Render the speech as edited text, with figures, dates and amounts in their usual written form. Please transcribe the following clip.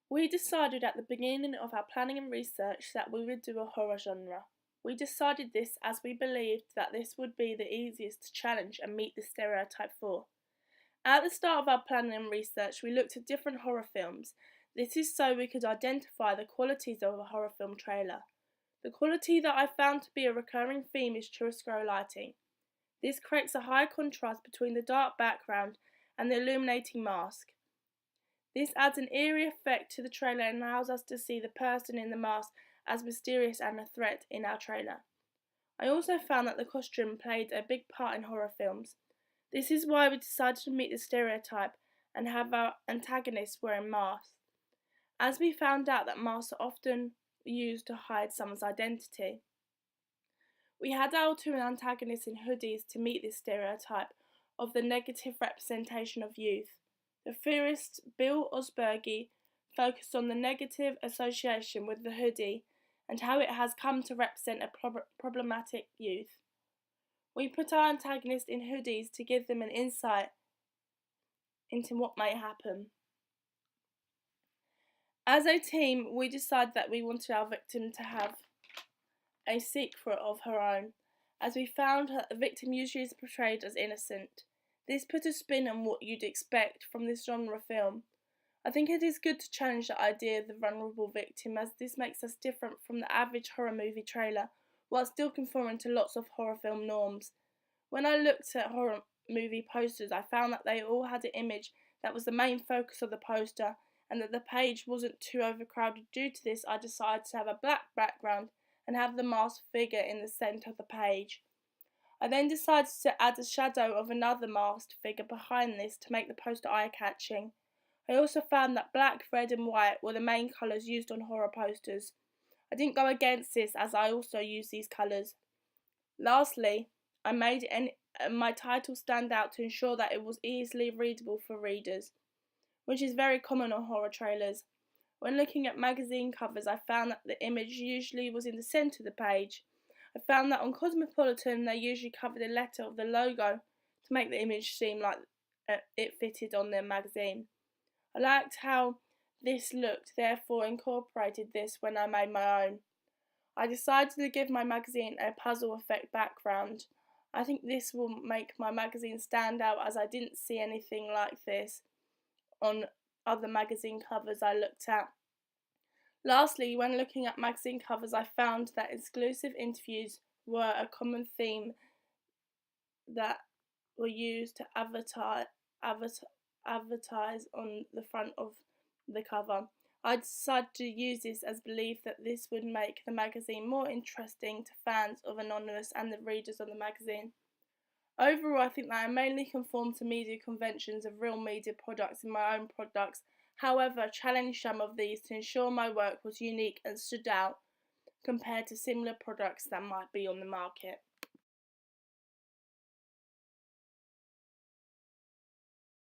We decided at the beginning of our planning and research that we would do a horror genre. We decided this as we believed that this would be the easiest to challenge and meet the stereotype for. At the start of our planning and research, we looked at different horror films. This is so we could identify the qualities of a horror film trailer. The quality that I found to be a recurring theme is chiaroscuro lighting. This creates a high contrast between the dark background and the illuminating mask. This adds an eerie effect to the trailer and allows us to see the person in the mask as mysterious and a threat in our trailer. I also found that the costume played a big part in horror films. This is why we decided to meet the stereotype and have our antagonists wearing masks, as we found out that masks are often used to hide someone's identity. We had our two antagonists in hoodies to meet this stereotype of the negative representation of youth. The theorist Bill Osbergy focused on the negative association with the hoodie and how it has come to represent a problematic youth. We put our antagonists in hoodies to give them an insight into what may happen. As a team, we decided that we wanted our victim to have a secret of her own, as we found that the victim usually is portrayed as innocent. This put a spin on what you'd expect from this genre film. I think it is good to challenge the idea of the vulnerable victim, as this makes us different from the average horror movie trailer, while still conforming to lots of horror film norms. When I looked at horror movie posters, I found that they all had an image that was the main focus of the poster, and that the page wasn't too overcrowded. Due to this, I decided to have a black background and have the masked figure in the centre of the page. I then decided to add a shadow of another masked figure behind this to make the poster eye-catching. I also found that black, red and white were the main colours used on horror posters. I didn't go against this, as I also use these colours. Lastly, I made my title stand out to ensure that it was easily readable for readers, which is very common on horror trailers. When looking at magazine covers, I found that the image usually was in the centre of the page. I found that on Cosmopolitan they usually covered the letter of the logo to make the image seem like it fitted on their magazine. I liked how this looked, therefore incorporated this when I made my own. I decided to give my magazine a puzzle effect background. I think this will make my magazine stand out, as I didn't see anything like this on other magazine covers I looked at. Lastly, when looking at magazine covers, I found that exclusive interviews were a common theme that were used to advertise on the front of the cover. I decided to use this as belief that this would make the magazine more interesting to fans of Anonymous and the readers of the magazine. Overall, I think that I mainly conform to media conventions of real media products in my own products. However, I challenged some of these to ensure my work was unique and stood out compared to similar products that might be on the market.